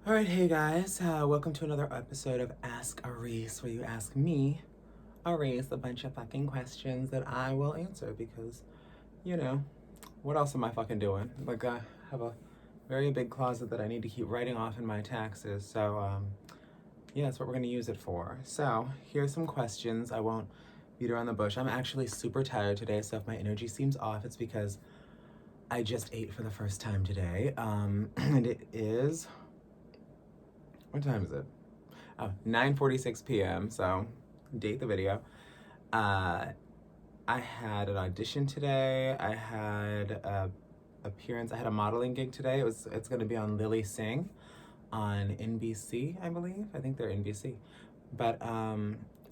All right, hey guys, welcome to another episode of Ask Arisce, where you ask me, Arisce, a bunch of fucking questions that I will answer because, you know, what else am I fucking doing? Like, I have a very big closet that I need to keep writing off in my taxes, so, yeah, that's what we're gonna use it for. So, here's some questions. I won't beat around the bush. I'm actually super tired today, so if my energy seems off, it's because I just ate for the first time today, and it is, what time is it? Oh, 9:46 p.m. So, date the video. Uh, I had an audition today. I had a appearance. I had a modeling gig today. It's going to be on Lily Singh on NBC, I believe. I think they're NBC. But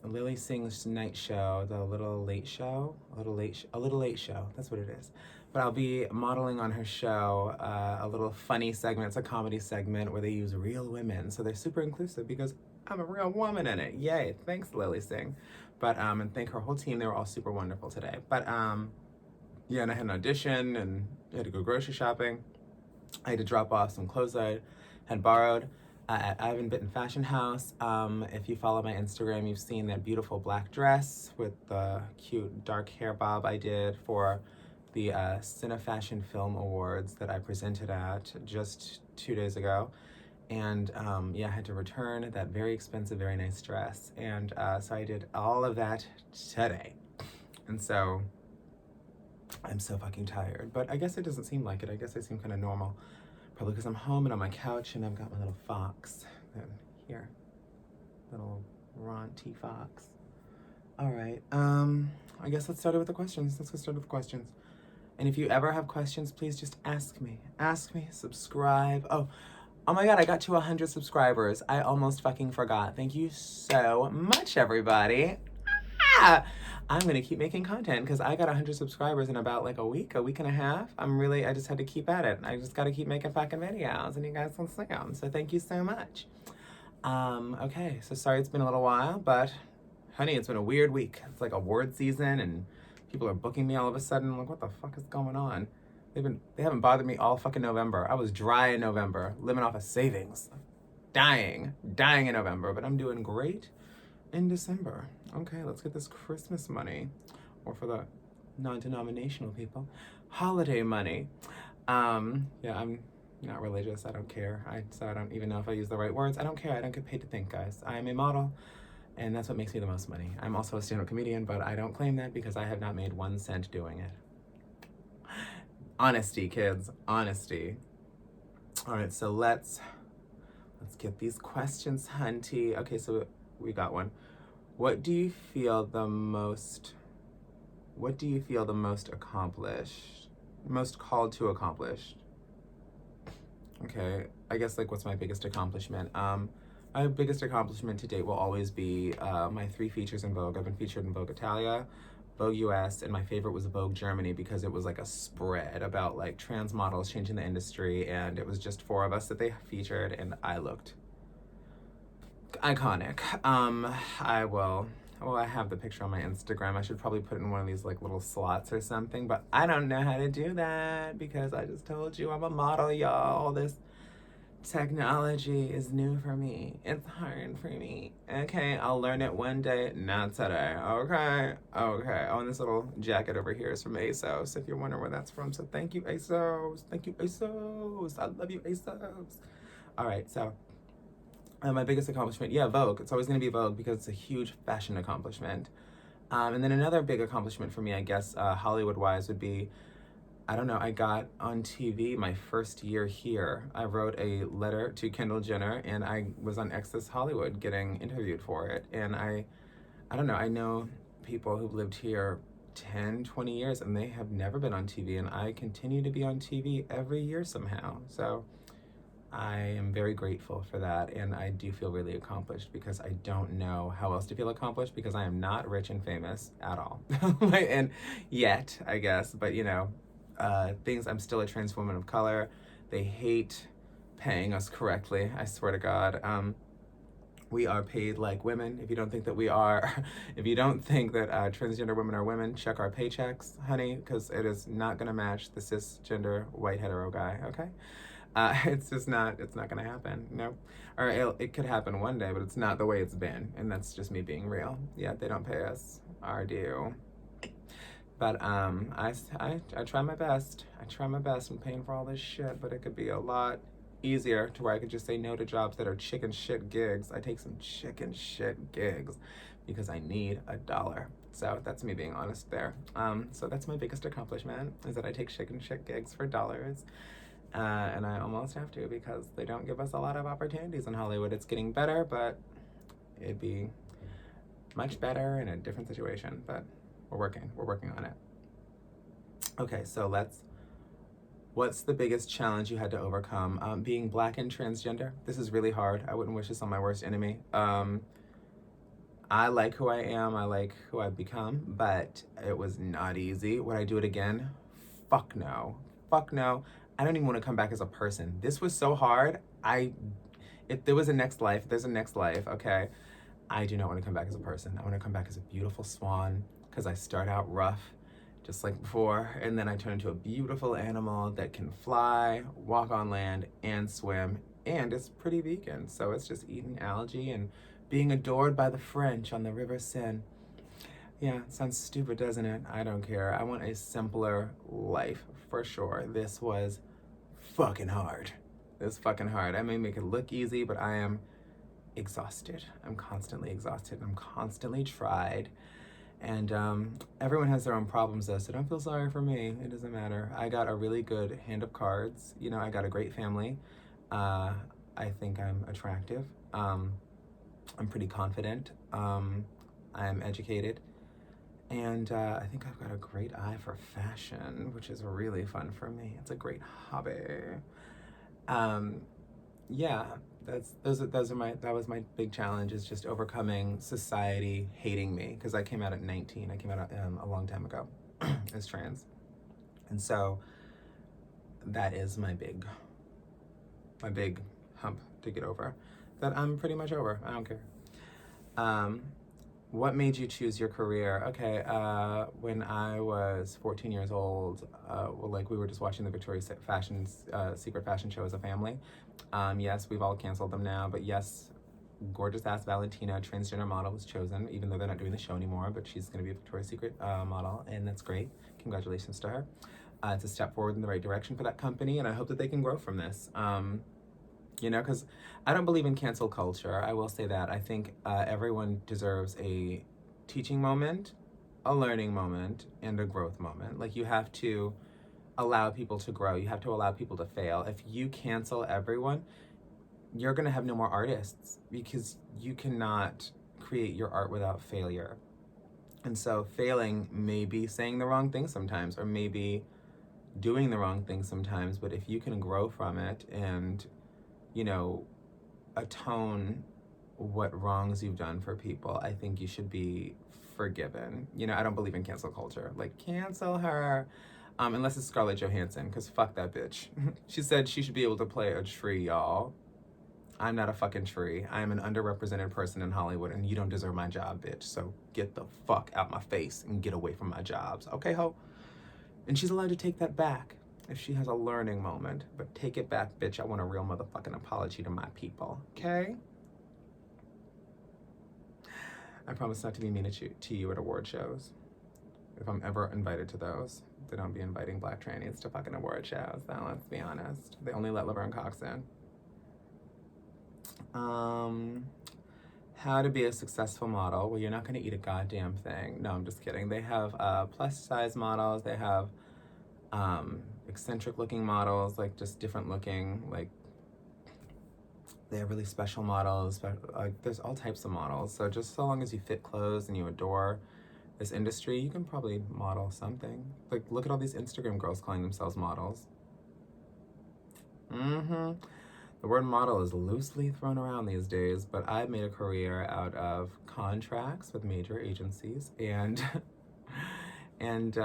Lily Singh's night show, the Little Late Show, a Little Late Show. That's what it is. But I'll be modeling on her show, a little funny segment. It's a comedy segment where they use real women, so they're super inclusive because I'm a real woman in it. Yay! Thanks, Lily Singh. But and thank her whole team. They were all super wonderful today. But yeah, and I had an audition and I had to go grocery shopping. I had to drop off some clothes I had borrowed at Ivan Bitten Fashion House. If you follow my Instagram, you've seen that beautiful black dress with the cute dark hair bob I did for the Cine Fashion Film Awards that I presented at just 2 days ago. And yeah, I had to return that very expensive, very nice dress. And so I did all of that today. And so I'm so fucking tired. But I guess it doesn't seem like it. I guess I seem kind of normal. Probably because I'm home and on my couch and I've got my little fox. And here, little Ron T. Fox. All right. I guess let's start with the questions. Let's get started with the questions. And if you ever have questions, please just ask me. Ask me, subscribe. Oh my God, I got to 100 subscribers. I almost fucking forgot. Thank you so much, everybody. Ah! I'm gonna keep making content because I got 100 subscribers in about like a week and a half. I just had to keep at it. I just gotta keep making fucking videos and you guys will see them. So thank you so much. Okay, so sorry it's been a little while, but honey, it's been a weird week. It's like award season and people are booking me all of a sudden. I'm like, what the fuck is going on? They haven't bothered me all fucking November. I was dry in November, living off of savings. Dying in November, but I'm doing great in December. Okay, let's get this Christmas money, or for the non-denominational people, holiday money. Yeah, I'm not religious. I don't care. So I don't even know if I use the right words. I don't care. I don't get paid to think, guys. I am a model, and that's what makes me the most money. I'm also a stand-up comedian, but I don't claim that because I have not made 1 cent doing it. Honesty, kids. Honesty. All right, so let's get these questions, hunty. Okay, so we got one. What do you feel the most accomplished, most called to accomplish? Okay, I guess like what's my biggest accomplishment? My biggest accomplishment to date will always be my 3 features in Vogue. I've been featured in Vogue Italia, Vogue US, and my favorite was Vogue Germany because it was like a spread about like trans models changing the industry, and it was just 4 of us that they featured, and I looked iconic. I have the picture on my Instagram. I should probably put it in one of these like little slots or something, but I don't know how to do that because I just told you I'm a model, y'all. This technology is new for me. It's hard for me. Okay, I'll learn it one day, not today. Okay. Oh, and this little jacket over here is from ASOS, if you're wondering where that's from. So thank you, ASOS. Thank you, ASOS. I love you, ASOS. All right, so my biggest accomplishment, yeah, Vogue. It's always going to be Vogue because it's a huge fashion accomplishment. And then another big accomplishment for me, I guess, Hollywood-wise, would be, I don't know, I got on TV my first year here. I wrote a letter to Kendall Jenner, and I was on Access Hollywood getting interviewed for it. And I don't know, I know people who've lived here 10, 20 years, and they have never been on TV, and I continue to be on TV every year somehow. So I am very grateful for that, and I do feel really accomplished because I don't know how else to feel accomplished because I am not rich and famous at all. And yet, I guess, but you know, I'm still a trans woman of color. They hate paying us correctly, I swear to God. We are paid like women. If you don't think that we are, if you don't think that transgender women are women, check our paychecks, honey, because it is not gonna match the cisgender white hetero guy, okay? It's just not, it's not gonna happen. Nope. Or it could happen one day, but it's not the way it's been. And that's just me being real. Yeah, they don't pay us our due. But I try my best. I try my best in paying for all this shit, but it could be a lot easier to where I could just say no to jobs that are chicken shit gigs. I take some chicken shit gigs because I need a dollar. So that's me being honest there. So that's my biggest accomplishment is that I take chicken shit gigs for dollars. And I almost have to because they don't give us a lot of opportunities in Hollywood. It's getting better, but it'd be much better in a different situation. But we're working on it. Okay, so what's the biggest challenge you had to overcome? Being Black and transgender. This is really hard. I wouldn't wish this on my worst enemy. I like who I am. I like who I've become, but it was not easy. Would I do it again? Fuck no. Fuck no. I don't even want to come back as a person. This was so hard. If there was a next life, there's a next life, okay? I do not want to come back as a person. I want to come back as a beautiful swan because I start out rough, just like before, and then I turn into a beautiful animal that can fly, walk on land, and swim, and it's pretty vegan. So it's just eating algae and being adored by the French on the River Seine. Yeah, it sounds stupid, doesn't it? I don't care. I want a simpler life, for sure. This was fucking hard. It's fucking hard. I may make it look easy, but I am exhausted. I'm constantly exhausted. I'm constantly tried. And everyone has their own problems though, so don't feel sorry for me. It doesn't matter. I got a really good hand of cards. You know, I got a great family. I think I'm attractive. I'm pretty confident. I'm educated. And I think I've got a great eye for fashion, which is really fun for me. It's a great hobby. Yeah, that was my big challenge, is just overcoming society hating me, because I came out at 19. I came out a long time ago as trans. And so that is my big hump to get over that I'm pretty much over. I don't care. What made you choose your career? Okay, when I was 14 years old, we were just watching the Victoria's Secret fashion show as a family. Yes, we've all canceled them now, but yes, gorgeous ass Valentina, transgender model, was chosen, even though they're not doing the show anymore, but she's gonna be a Victoria's Secret model, and that's great. Congratulations to her. It's a step forward in the right direction for that company, and I hope that they can grow from this. You know, because I don't believe in cancel culture. I will say that. I think everyone deserves a teaching moment, a learning moment, and a growth moment. Like, you have to allow people to grow. You have to allow people to fail. If you cancel everyone, you're going to have no more artists, because you cannot create your art without failure. And so failing may be saying the wrong thing sometimes, or maybe doing the wrong thing sometimes, but if you can grow from it and, you know, atone what wrongs you've done for people, I think you should be forgiven. You know, I don't believe in cancel culture. Like, cancel her. Unless it's Scarlett Johansson, because fuck that bitch. She said she should be able to play a tree, y'all. I'm not a fucking tree. I am an underrepresented person in Hollywood, and you don't deserve my job, bitch. So get the fuck out my face and get away from my jobs. Okay, ho? And she's allowed to take that back if she has a learning moment. But take it back, bitch. I want a real motherfucking apology to my people. Okay? I promise not to be mean to you at award shows. If I'm ever invited to those, they don't be inviting Black trannies to fucking award shows. Now, let's be honest. They only let Laverne Cox in. How to be a successful model. Well, you're not going to eat a goddamn thing. No, I'm just kidding. They have plus size models. They have eccentric looking models, like just different looking, like they have really special models. Like, there's all types of models. So just so long as you fit clothes and you adore this industry, you can probably model something. Like, look at all these Instagram girls calling themselves models. The word model is loosely thrown around these days, but I've made a career out of contracts with major agencies and and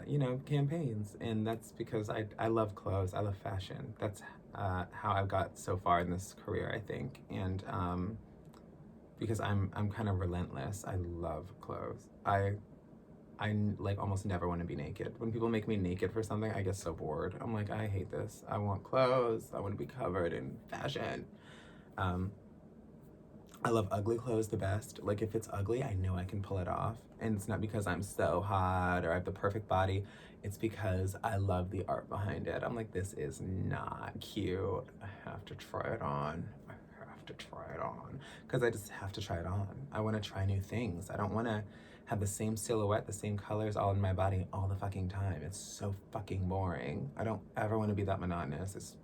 you know, campaigns. And that's because I love clothes. I love fashion. That's how I've got so far in this career, I think. And because I'm kind of relentless. I love clothes. I like almost never want to be naked. When people make me naked for something, I get so bored. I'm like, I hate this. I want clothes. I want to be covered in fashion. I love ugly clothes the best. Like, if it's ugly, I know I can pull it off. And it's not because I'm so hot or I have the perfect body. It's because I love the art behind it. I'm like, this is not cute. I have to try it on. I have to try it on. Because I just have to try it on. I want to try new things. I don't want to have the same silhouette, the same colors all in my body all the fucking time. It's so fucking boring. I don't ever want to be that monotonous.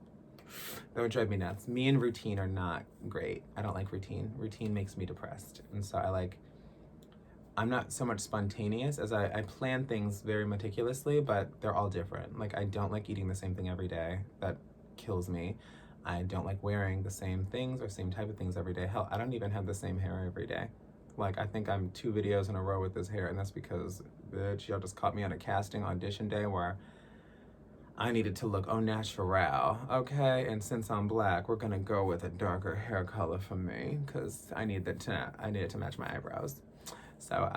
That would drive me nuts. Me and routine are not great. I don't like routine. Routine makes me depressed. And so I'm not so much spontaneous as I plan things very meticulously, but they're all different. Like, I don't like eating the same thing every day. That kills me. I don't like wearing the same things or same type of things every day. Hell, I don't even have the same hair every day. Like, I think I'm 2 videos in a row with this hair, and that's because, bitch, y'all just caught me on a casting audition day where I needed to look au naturel, okay? And since I'm black, we're gonna go with a darker hair color for me, because I needed it to match my eyebrows. So,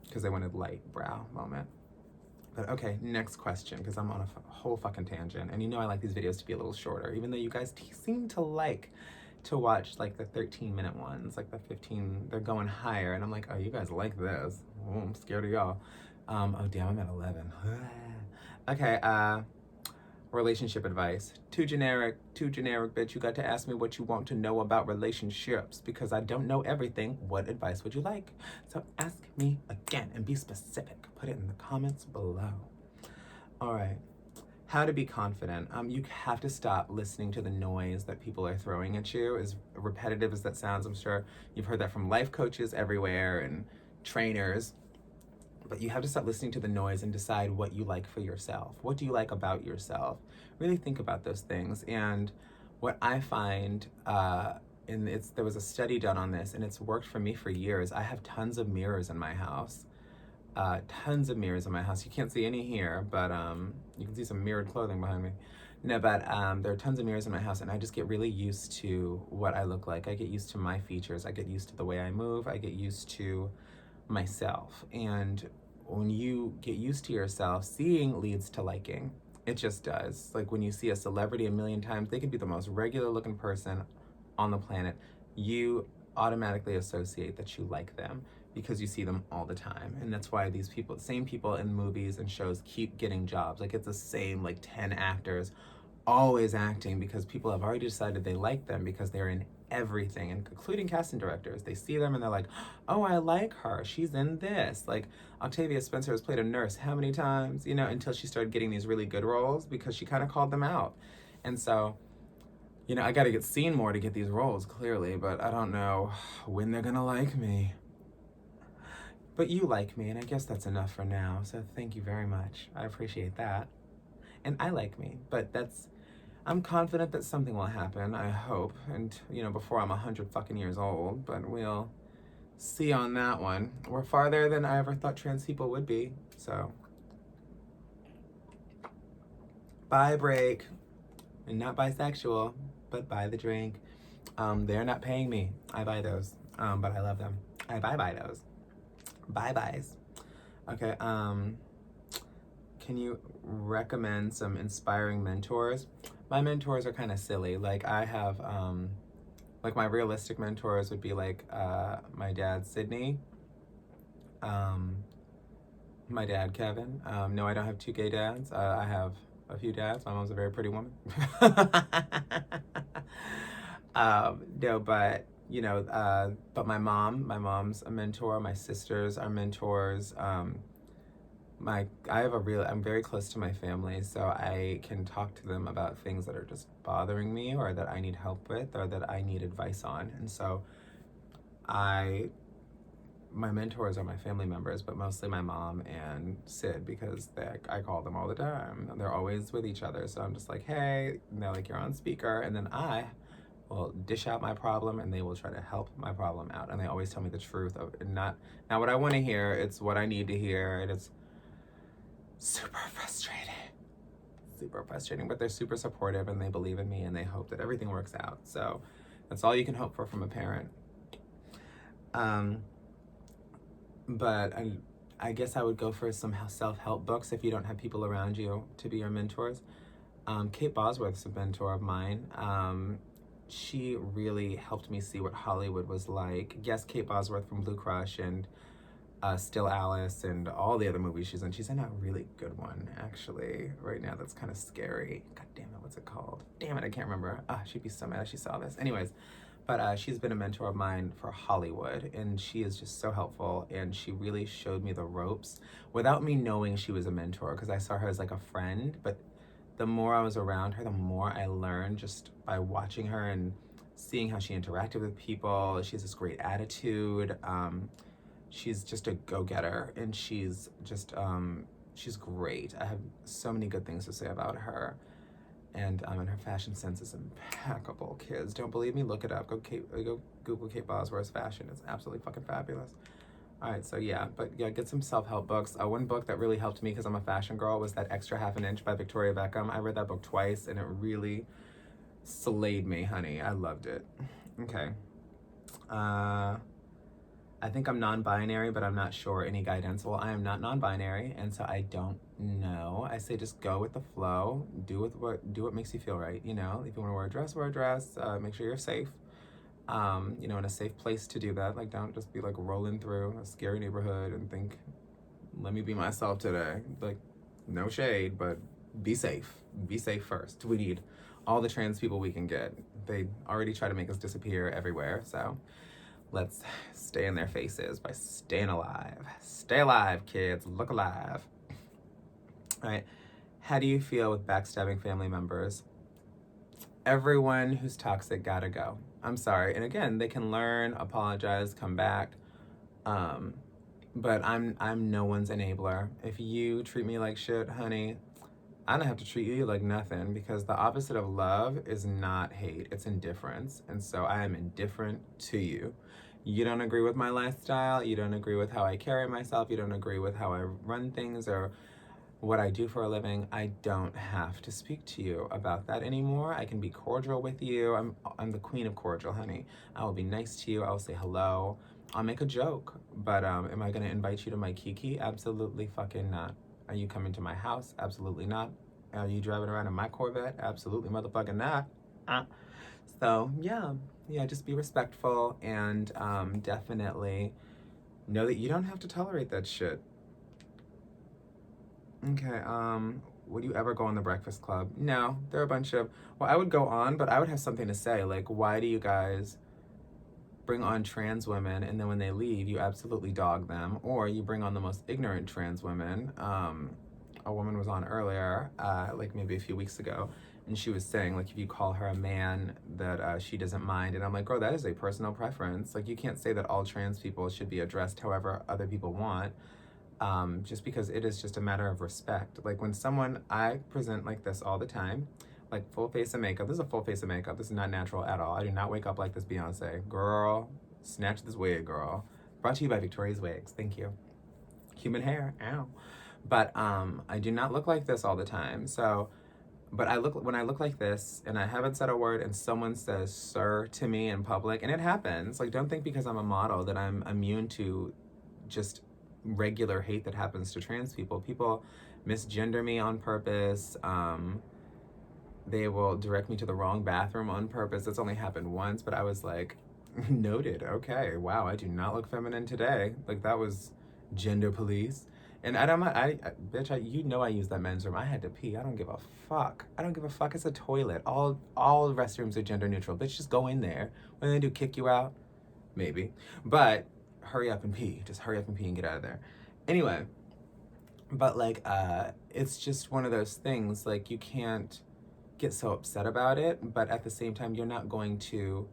because they wanted light brow moment. But okay, next question, because I'm on a whole fucking tangent. And you know I like these videos to be a little shorter, even though you guys seem to like to watch like the 13-minute ones, like the 15, they're going higher. And I'm like, oh, you guys like this. Oh, I'm scared of y'all. Oh, damn, I'm at 11. Okay, relationship advice. Too generic, bitch. You got to ask me what you want to know about relationships because I don't know everything. What advice would you like? So ask me again and be specific. Put it in the comments below. All right. How to be confident. You have to stop listening to the noise that people are throwing at you. As repetitive as that sounds, I'm sure you've heard that from life coaches everywhere and trainers. But you have to stop listening to the noise and decide what you like for yourself. What do you like about yourself? Really think about those things. And what I find, there was a study done on this, and it's worked for me for years. I have tons of mirrors in my house. Tons of mirrors in my house. You can't see any here, but you can see some mirrored clothing behind me. No, but there are tons of mirrors in my house, and I just get really used to what I look like. I get used to my features. I get used to the way I move. I get used to myself. And when you get used to yourself, seeing leads to liking. It just does. Like, when you see a celebrity a million times, they could be the most regular looking person on the planet. You automatically associate that you like them because you see them all the time. And that's why these people, same people in movies and shows, keep getting jobs. Like, it's the same, like 10 actors always acting because people have already decided they like them because they're in everything, including casting directors. They see them and they're like, oh, I like her. She's in this. Like, Octavia Spencer has played a nurse how many times, until she started getting these really good roles because she kind of called them out. And so, I got to get seen more to get these roles, clearly, but I don't know when they're going to like me. But you like me, and I guess that's enough for now. So thank you very much. I appreciate that. And I like me, but I'm confident that something will happen, I hope, and, before I'm 100 fucking years old, but we'll see on that one. We're farther than I ever thought trans people would be, so. Buy break, and not bisexual, but buy the drink. They're not paying me. I buy those, but I love them. I buy those. Buys. Okay, can you recommend some inspiring mentors? My mentors are kind of silly. Like, I have, like, my realistic mentors would be like my dad, Sydney, my dad, Kevin. No, I don't have 2 gay dads. I have a few dads. My mom's a very pretty woman. No, but, but my mom's a mentor. My sisters are mentors. I'm very close to my family, so I can talk to them about things that are just bothering me or that I need help with or that I need advice on. And so my mentors are my family members, but mostly my mom and Sid, because I call them all the time. They're always with each other. So I'm just like, hey, and they're like, you're on speaker. And then I will dish out my problem and they will try to help my problem out. And they always tell me the truth of not what I want to hear. It's what I need to hear. And it's super frustrating, but they're super supportive and they believe in me and they hope that everything works out. So that's all you can hope for from a parent. But I guess I would go for some self-help books if you don't have people around you to be your mentors. Kate Bosworth's a mentor of mine. She really helped me see what Hollywood was like. Yes, Kate Bosworth from Blue Crush and Still Alice and all the other movies she's in. She's in a really good one, actually, right now that's kind of scary. God damn it, what's it called? Damn it, I can't remember. She'd be so mad if she saw this. Anyways, but she's been a mentor of mine for Hollywood, and she is just so helpful, and she really showed me the ropes without me knowing she was a mentor, because I saw her as like a friend, but the more I was around her, the more I learned just by watching her and seeing how she interacted with people. She has this great attitude. She's just a go-getter, and she's great. I have so many good things to say about her. And her fashion sense is impeccable, kids. Don't believe me? Look it up. Go Google Kate Bosworth's fashion. It's absolutely fucking fabulous. All right, so yeah, but yeah, get some self-help books. One book that really helped me because I'm a fashion girl was that Extra Half an Inch by Victoria Beckham. I read that book twice, and it really slayed me, honey. I loved it. Okay. I think I'm non-binary, but I'm not sure. Any guidance? Well, I am not non-binary, and so I don't know. I say just go with the flow. Do what makes you feel right. You know, if you want to wear a dress, wear a dress. Make sure you're safe. You know, in a safe place to do that. Like, don't just be like rolling through a scary neighborhood and think, let me be myself today. Like, no shade, but be safe. Be safe first. We need all the trans people we can get. They already try to make us disappear everywhere, so let's stay in their faces by staying alive. Stay alive, kids. Look alive. All right. How do you feel with backstabbing family members? Everyone who's toxic gotta go. I'm sorry. And again, they can learn, apologize, come back. But I'm no one's enabler. If you treat me like shit, honey, I don't have to treat you like nothing, because the opposite of love is not hate, it's indifference. And so I am indifferent to you. You don't agree with my lifestyle, you don't agree with how I carry myself, you don't agree with how I run things or what I do for a living, I don't have to speak to you about that anymore. I can be cordial with you. I'm the queen of cordial, honey. I will be nice to you. I will say hello. I'll make a joke. But am I gonna invite you to my kiki? Absolutely fucking not. Are you coming to my house? Absolutely not. Are you driving around in my Corvette? Absolutely motherfucking not. So yeah, just be respectful, and definitely know that you don't have to tolerate that shit. Okay, would you ever go on the Breakfast Club? No, they're a bunch of, well, I would go on, but I would have something to say, like, why do you guys bring on trans women, and then when they leave, you absolutely dog them, or you bring on the most ignorant trans women. A woman was on earlier, like maybe a few weeks ago, and she was saying, like, if you call her a man, that she doesn't mind. And I'm like, girl, that is a personal preference. Like, you can't say that all trans people should be addressed however other people want. Just because it is just a matter of respect. Like, when I present like this all the time, like full face of makeup. This is a full face of makeup. This is not natural at all. I do not wake up like this, Beyonce. Girl, snatch this wig, girl. Brought to you by Victoria's Wigs. Thank you. Human hair, ow. But I do not look like this all the time. So, but when I look like this and I haven't said a word and someone says sir to me in public, and it happens. Like, don't think because I'm a model that I'm immune to just regular hate that happens to trans people. People misgender me on purpose. They will direct me to the wrong bathroom on purpose. It's only happened once, but I was like, noted. Okay, wow, I do not look feminine today. Like, that was gender police. And bitch, you know I use that men's room. I had to pee. I don't give a fuck. I don't give a fuck. It's a toilet. All restrooms are gender neutral. Bitch, just go in there. When they do kick you out, maybe. But hurry up and pee. Just hurry up and pee and get out of there. Anyway, but like, it's just one of those things. Like, you can't get so upset about it, but at the same time, I'm not going to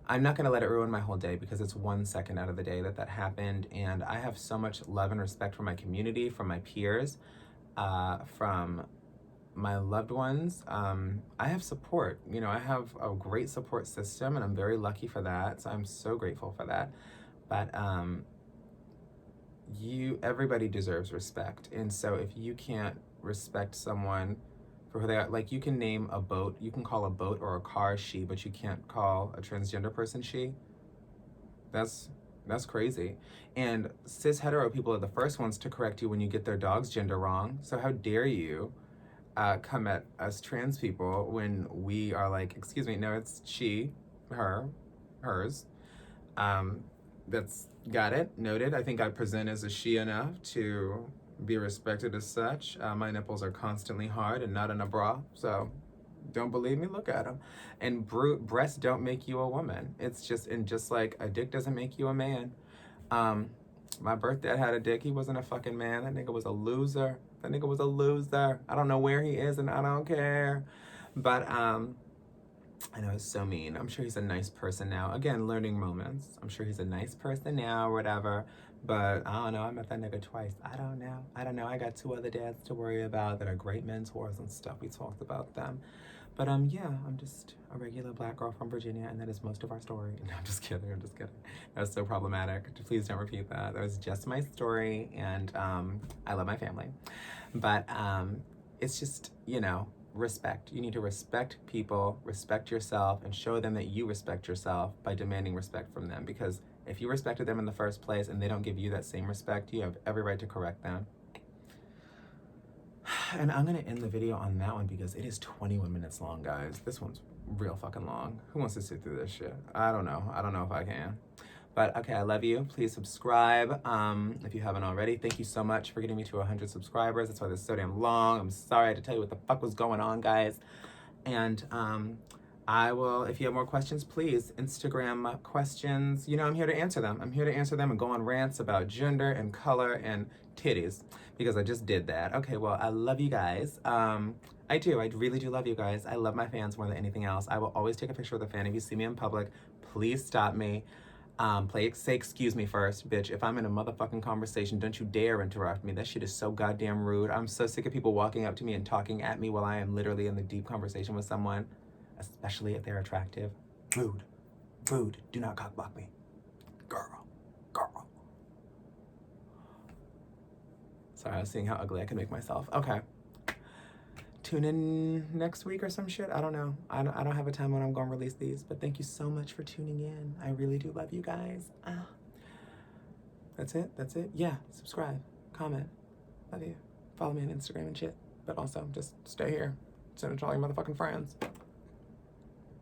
let it ruin my whole day, because it's 1 second out of the day that happened. And I have so much love and respect for my community, from my peers, from my loved ones. I have support. You know, I have a great support system, and I'm very lucky for that. So I'm so grateful for that. But everybody deserves respect. And so if you can't respect someone for who they are, like, you can name a boat, you can call a boat or a car she, but you can't call a transgender person she. That's That's crazy. And cis hetero people are the first ones to correct you when you get their dog's gender wrong. So how dare you come at us trans people when we are like, excuse me, no, it's she, her, hers. Um, that's got it, noted. I think I present as a she enough to be respected as such. My nipples are constantly hard and not in a bra, so don't believe me? Look at them. And breasts don't make you a woman. It's just, and just like a dick doesn't make you a man. Um, my birth dad had a dick. He wasn't a fucking man. That nigga was a loser. That nigga was a loser. I don't know where he is and I don't care. But I know it's so mean. I'm sure he's a nice person now. Again, learning moments. I'm sure he's a nice person now or whatever. But I don't know. I met that nigga twice. I don't know. I got 2 other dads to worry about that are great mentors and stuff. We talked about them. But yeah, I'm just a regular black girl from Virginia, and that is most of our story. No, I'm just kidding. That was so problematic. Please don't repeat that. That was just my story, and I love my family. But it's just, respect. You need to respect people, respect yourself, and show them that you respect yourself by demanding respect from them. Because if you respected them in the first place and they don't give you that same respect, you have every right to correct them. And I'm gonna end the video on that one because it is 21 minutes long, guys. This one's real fucking long. Who wants to sit through this shit? I don't know if I can. But okay, I love you. Please subscribe if you haven't already. Thank you so much for getting me to 100 subscribers. That's why this is so damn long. I'm sorry I had to tell you what the fuck was going on, guys. And I will, if you have more questions, please Instagram questions. I'm here to answer them. I'm here to answer them and go on rants about gender and color and titties because I just did that. Okay, well, I love you guys. I do. I really do love you guys. I love my fans more than anything else. I will always take a picture with a fan. If you see me in public, please stop me. Say excuse me first, bitch. If I'm in a motherfucking conversation, don't you dare interrupt me. That shit is so goddamn rude. I'm so sick of people walking up to me and talking at me while I am literally in the deep conversation with someone, especially if they're attractive. Rude. Rude. Do not cockblock me. Girl. Sorry, I was seeing how ugly I can make myself. Okay. Tune in next week or some shit. I don't know. I don't have a time when I'm going to release these, but thank you so much for tuning in. I really do love you guys. That's it. Yeah, subscribe, comment. Love you. Follow me on Instagram and shit. But also, just stay here. Send it to all your motherfucking friends.